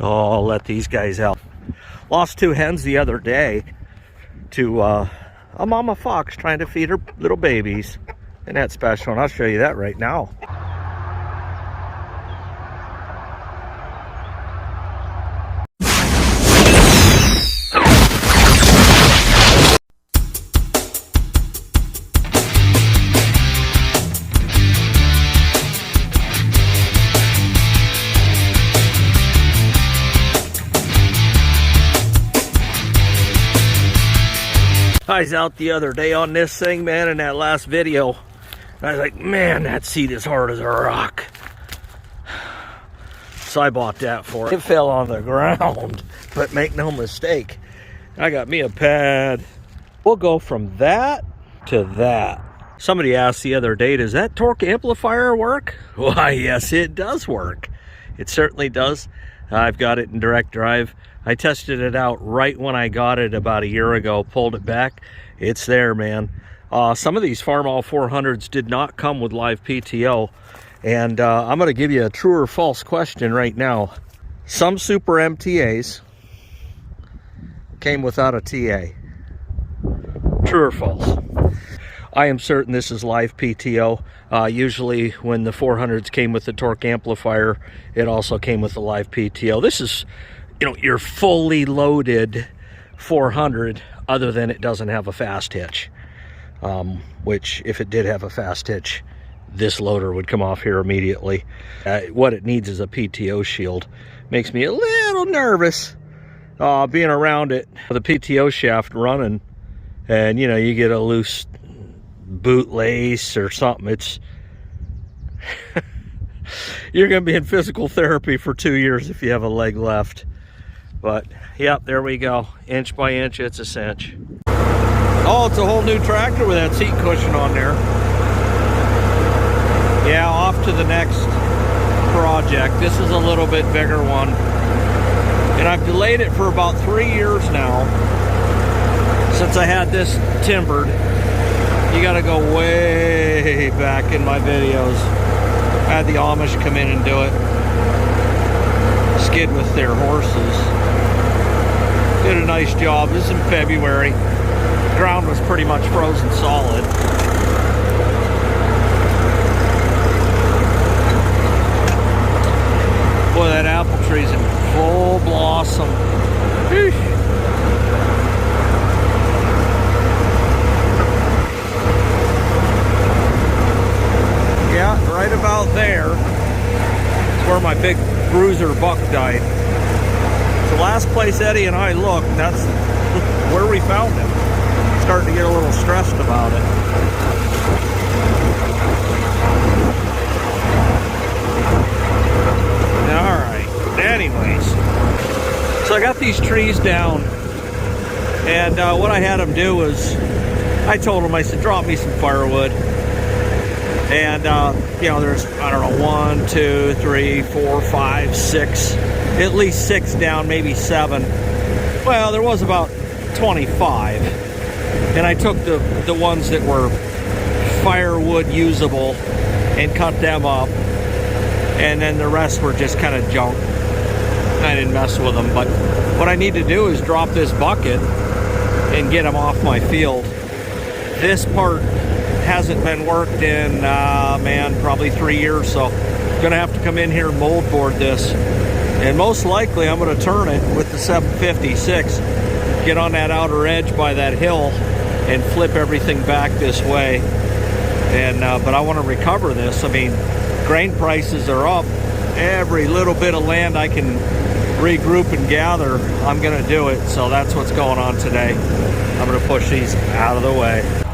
Oh, I'll let these guys out. Lost 2 hens the other day to a mama fox trying to feed her little babies. Isn't that special? And I'll show you that right now. I was out the other day on this thing, man, in that last video. And I was like, man, that seat is hard as a rock. So I bought that for it. It fell on the ground, but make no mistake, I got me a pad. We'll go from that to that. Somebody asked the other day, does that torque amplifier work? Why, yes, it does work. It certainly does. I've got it in direct drive. I tested it out right when I got it about a year ago, pulled it back. It's there, man. Some of these Farmall 400s did not come with live PTO. And I'm going to give you a true or false question right now. Some Super MTAs came without a TA. True or false? I am certain this is live PTO. Usually when the 400s came with the torque amplifier, it also came with the live PTO. This is, you know, your fully loaded 400, other than it doesn't have a fast hitch. Which, if it did have a fast hitch, this loader would come off here immediately. What it needs is a PTO shield. Makes me a little nervous being around it. The PTO shaft running, and you know, you get a loose boot lace or something. It's you're gonna be in physical therapy for 2 years if you have a leg left. But yep, there we go. Inch by inch, it's a cinch. Oh, it's a whole new tractor with that seat cushion on there. Yeah, off to the next project. This is a little bit bigger one. And I've delayed it for about 3 years now, since I had this timbered. You gotta go way back in my videos. I had the Amish come in and do it. Skid with their horses. Did a nice job. This is in February. Ground was pretty much frozen solid. Boy, that apple tree's in full blossom. Eesh. Yeah, right about there is where my big bruiser buck died. The last place Eddie and I looked, that's where we found him. Starting to get a little stressed about it. All right, anyways, so I got these trees down, and what I had him do was, I told him, I said, drop me some firewood. And you know, there's, I don't know, 1, 2, 3, 4, 5, 6, at least 6 down, maybe 7. Well, there was about 25. And I took the ones that were firewood usable and cut them up. And then the rest were just kind of junk. I didn't mess with them. But what I need to do is drop this bucket and get them off my field. This part hasn't been worked in, man, probably 3 years. So I'm going to have to come in here and mold board this. And most likely I'm going to turn it with the 756. Get on that outer edge by that hill and flip everything back this way. And but I want to recover this. I mean, grain prices are up. Every little bit of land I can regroup and gather, I'm going to do it. So that's what's going on today. I'm going to push these out of the way.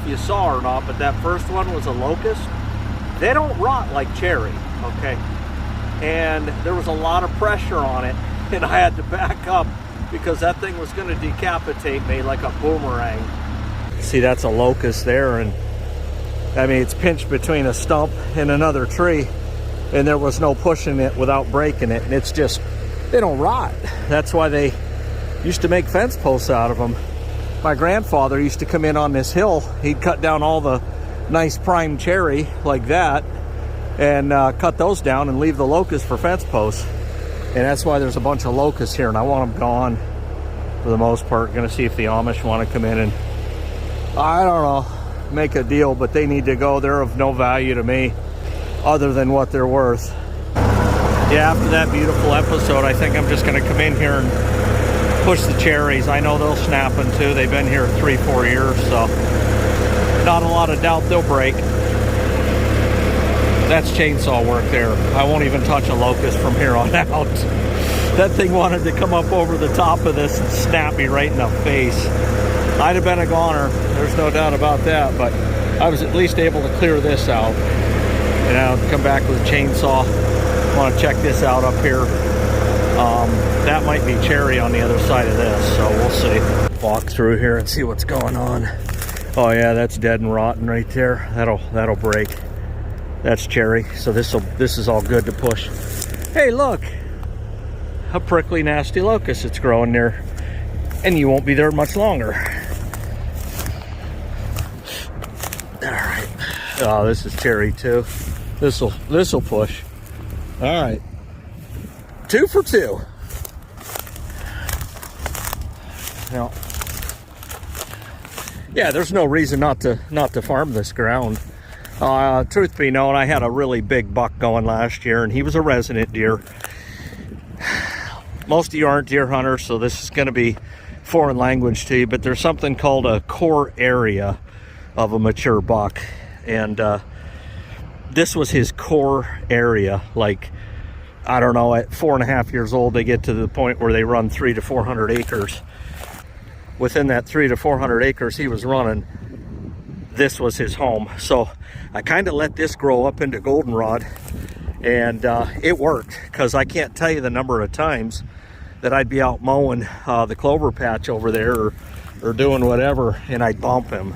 you saw or not, but that first one was a locust. They don't rot like cherry, okay? And there was a lot of pressure on it, and I had to back up because that thing was going to decapitate me like a boomerang. See, that's a locust there, and I mean, it's pinched between a stump and another tree, and there was no pushing it without breaking it, and it's just, they don't rot. That's why they used to make fence posts out of them. My grandfather used to come in on this hill. He'd cut down all the nice prime cherry like that and cut those down and leave the locust for fence posts. And that's why there's a bunch of locusts here, and I want them gone for the most part. Gonna see if the Amish want to come in and, I don't know, make a deal, but they need to go. They're of no value to me other than what they're worth. Yeah, after that beautiful episode, I think I'm just gonna come in here and push the cherries. I know they'll snap them too. They've been here 3-4 years, so not a lot of doubt they'll break. That's chainsaw work there. I won't even touch a locust from here on out. That thing wanted to come up over the top of this and snap me right in the face. I'd have been a goner, there's no doubt about that, but I was at least able to clear this out. And I'll come back with a chainsaw. I want to check this out up here. That might be cherry on the other side of this, so we'll see. Walk through here and see what's going on. Oh yeah, that's dead and rotten right there. That'll break. That's cherry, so this is all good to push. Hey, look, a prickly, nasty locust that's growing there, and you won't be there much longer. All right. Oh, this is cherry too. This'll push. All right. 2 for 2. Now, yeah, there's no reason not to farm this ground. Truth be known, I had a really big buck going last year, and he was a resident deer. Most of you aren't deer hunters, so this is going to be foreign language to you, but there's something called a core area of a mature buck, and this was his core area. Like, I don't know, at 4.5 years old, they get to the point where they run 300 to 400 acres. Within that 300 to 400 acres he was running, this was his home. So I kind of let this grow up into goldenrod, and it worked, because I can't tell you the number of times that I'd be out mowing the clover patch over there, or doing whatever, and I'd bump him.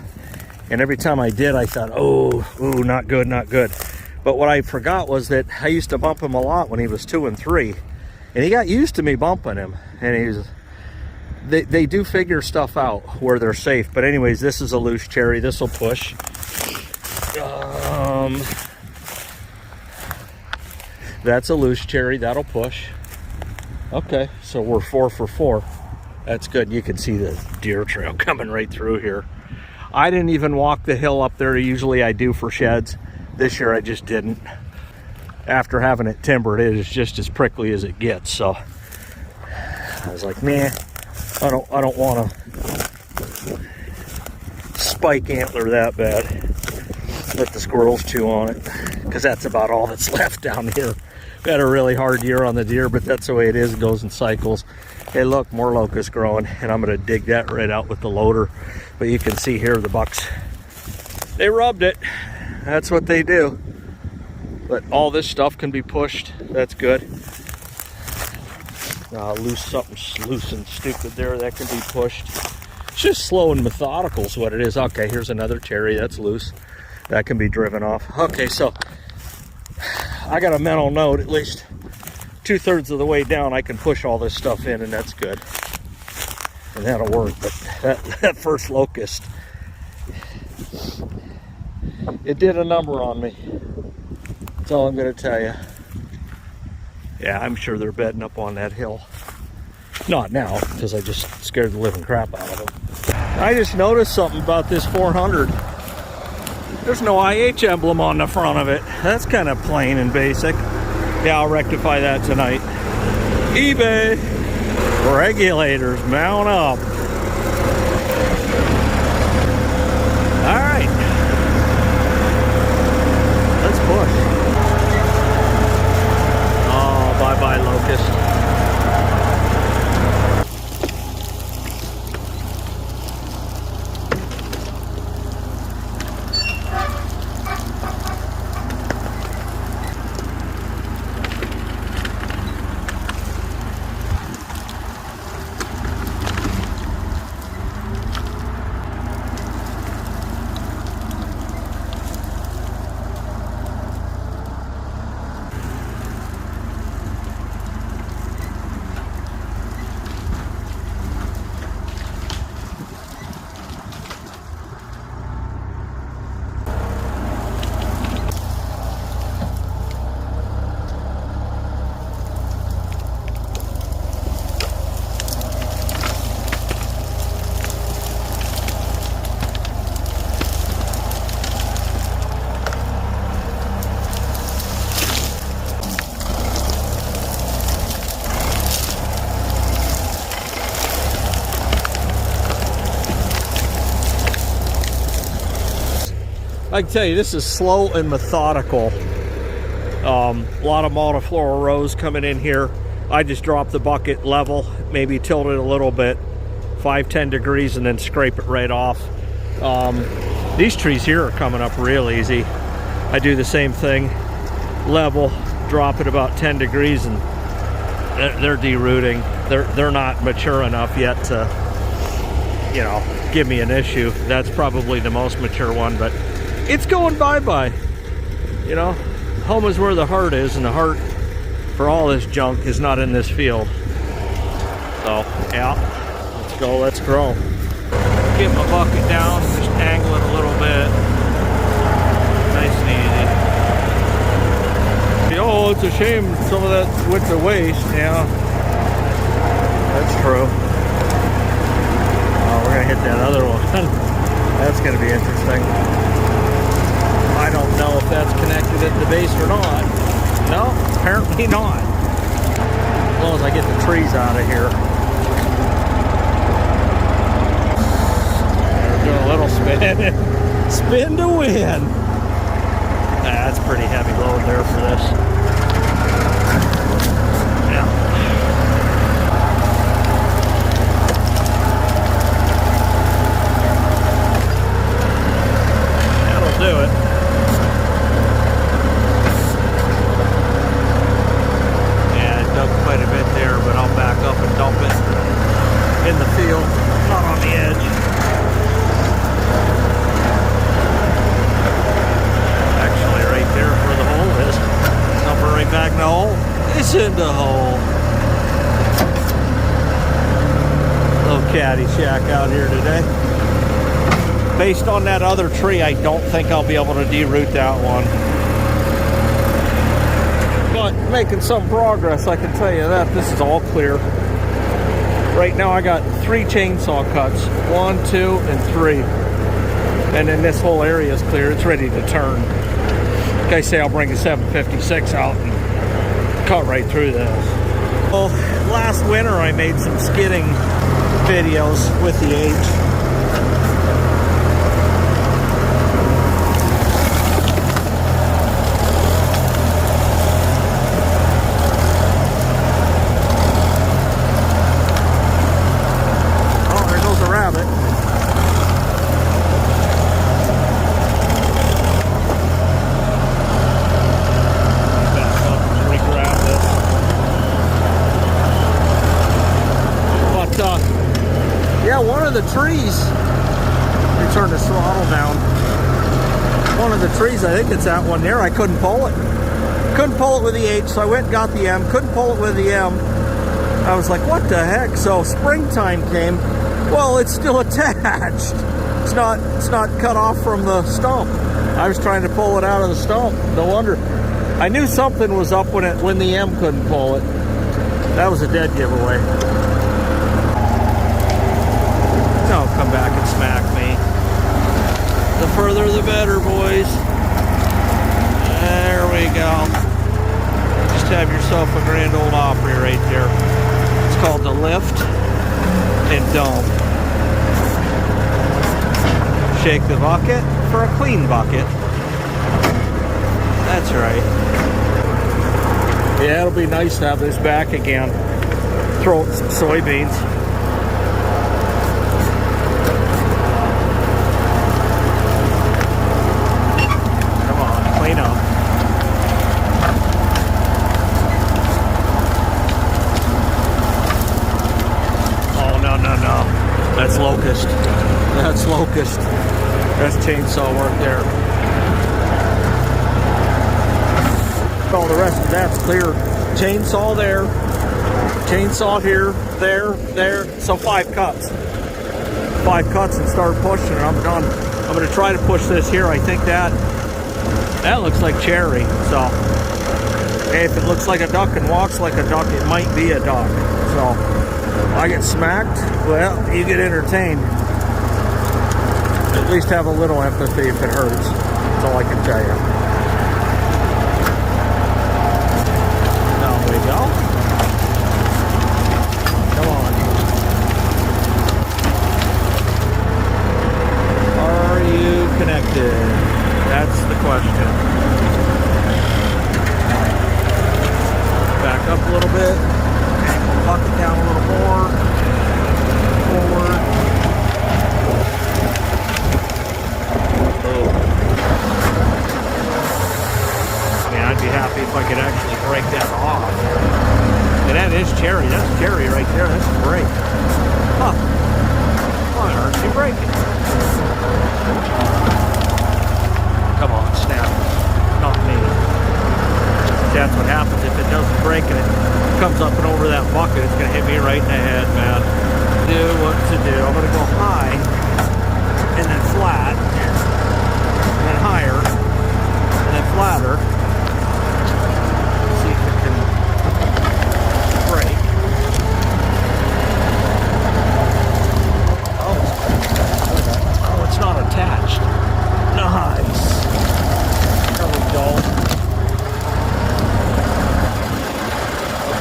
And every time I did, I thought, oh, ooh, not good, not good. But what I forgot was that I used to bump him a lot when he was 2 and 3, and he got used to me bumping him. And they do figure stuff out where they're safe. But anyways, this is a loose cherry. This will push. That's a loose cherry. That'll push. Okay, so we're 4 for 4. That's good. You can see the deer trail coming right through here. I didn't even walk the hill up there. Usually I do for sheds. This year I just didn't. After having it timbered, it is just as prickly as it gets. So I was like, nah, I don't want to spike antler that bad. Let the squirrels chew on it, because that's about all that's left down here. We had a really hard year on the deer, but that's the way it is. It goes in cycles. Hey, look, more locust growing, and I'm going to dig that right out with the loader. But you can see here the bucks, they rubbed it. That's what they do. But all this stuff can be pushed. That's good. Something loose and stupid there, that can be pushed. It's just slow and methodical is what it is. Okay, here's another cherry that's loose. That can be driven off. Okay, so I got a mental note, at least 2/3 of the way down I can push all this stuff in, and that's good. And that'll work. But that first locust, it did a number on me. That's all I'm going to tell you. Yeah, I'm sure they're bedding up on that hill. Not now, because I just scared the living crap out of them. I just noticed something about this 400. There's no IH emblem on the front of it. That's kind of plain and basic. Yeah, I'll rectify that tonight. eBay. Regulators, mount up. All right. Let's push. Oh, bye-bye, locust. I can tell you, this is slow and methodical. A lot of multiflora rows coming in here. I just drop the bucket level, maybe tilt it a little bit, 5-10 degrees, and then scrape it right off. These trees here are coming up real easy. I do the same thing, level, drop it about 10 degrees, and they're derooting. They're not mature enough yet to, you know, give me an issue. That's probably the most mature one, but it's going bye-bye. You know, home is where the heart is, and the heart for all this junk is not in this field. So, yeah, let's go, let's grow. Get my bucket down, just angle it a little bit. Nice and easy. Oh, it's a shame some of that went to waste. Yeah, that's true. Oh, we're gonna hit that other one. That's gonna be interesting. I don't know if that's connected at the base or not. No, apparently not. As long as I get the trees out of here. We're doing a little spin. Spin to win. That's pretty heavy load there for this. Yeah. That'll do it. Quite a bit there, but I'll back up and dump it in the field, not on the edge. Actually, right there where the hole is. Dump it right back in the hole. It's in the hole. Little caddy shack out here today. Based on that other tree, I don't think I'll be able to deroot that one. But making some progress, I can tell you that. This is all clear. Right now I got 3 chainsaw cuts, 1, 2, and 3. And then this whole area is clear. It's ready to turn. Like I say, I'll bring a 756 out and cut right through this. Well, last winter I made some skidding videos with the H. The trees, let me turn the throttle down. One of the trees, I think it's that one there, I couldn't pull it. Couldn't pull it with the H, so I went and got the M. Couldn't pull it with the M. I was like, what the heck? So springtime came. Well, it's still attached. It's not cut off from the stump. I was trying to pull it out of the stump. No wonder. I knew something was up when the M couldn't pull it. That was a dead giveaway. Don't come back and smack me. The further the better, boys. There we go. Just have yourself a grand old Opry right there. It's called the lift and dump. Shake the bucket for a clean bucket. That's right. Yeah, it'll be nice to have this back again. Throw some soybeans. That's locust. That's locust. That's chainsaw work there. All the rest of that's clear. Chainsaw there. Chainsaw here. There. So 5 cuts. 5 cuts and start pushing and I'm done. I'm going to try to push this here. I think that looks like cherry. So hey, if it looks like a duck and walks like a duck, it might be a duck. So I get smacked, well, you get entertained. At least have a little empathy if it hurts. That's all I can tell you. There we go. Come on. Are you connected? comes up and over that bucket, it's gonna hit me right in the head, man. Do what to do. I'm gonna go high and then flat, and then higher, and then flatter. See if it can break. Oh, it's not attached. Nice. There we go.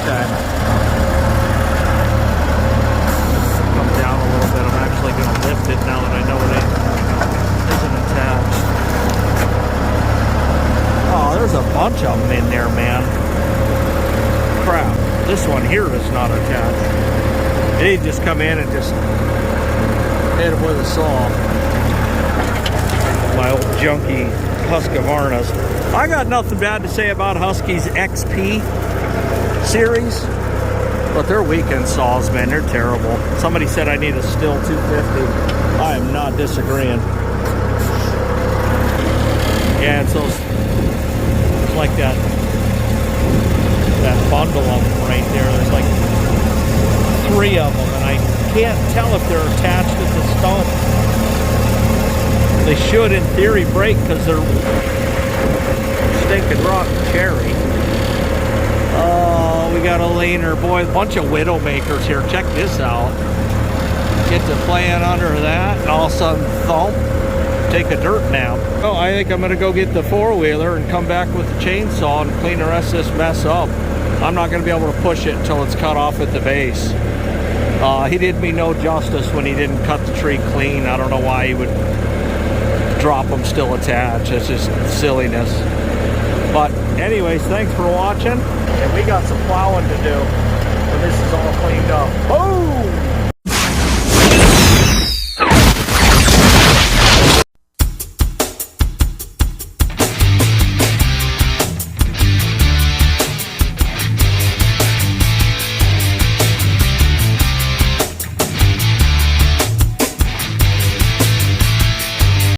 Okay. Come down a little bit. I'm actually going to lift it now that I know it isn't attached. Oh, there's a bunch of them in there, man. Crap. This one here is not attached. It didn't just come in and just hit it with a saw. My old junky Husqvarnas. I got nothing bad to say about Husky's XP series, but their weekend saws, man, they're terrible. Somebody said I need a Stihl 250. I am not disagreeing. Yeah, it's those, it's like that bundle of them right there. There's like 3 of them, and I can't tell if they're attached at the stump. They should, in theory, break because they're stinking rotten cherry. Oh, we got a leaner. Boy, a bunch of Widowmakers here. Check this out. Get to playing under that, and all of a sudden, thump, take a dirt nap. Oh, I think I'm going to go get the 4-wheeler and come back with the chainsaw and clean the rest of this mess up. I'm not going to be able to push it until it's cut off at the base. He did me no justice when he didn't cut the tree clean. I don't know why he would drop them still attached. It's just silliness. But anyways, thanks for watching. And we got some plowing to do when this is all cleaned up. Boom!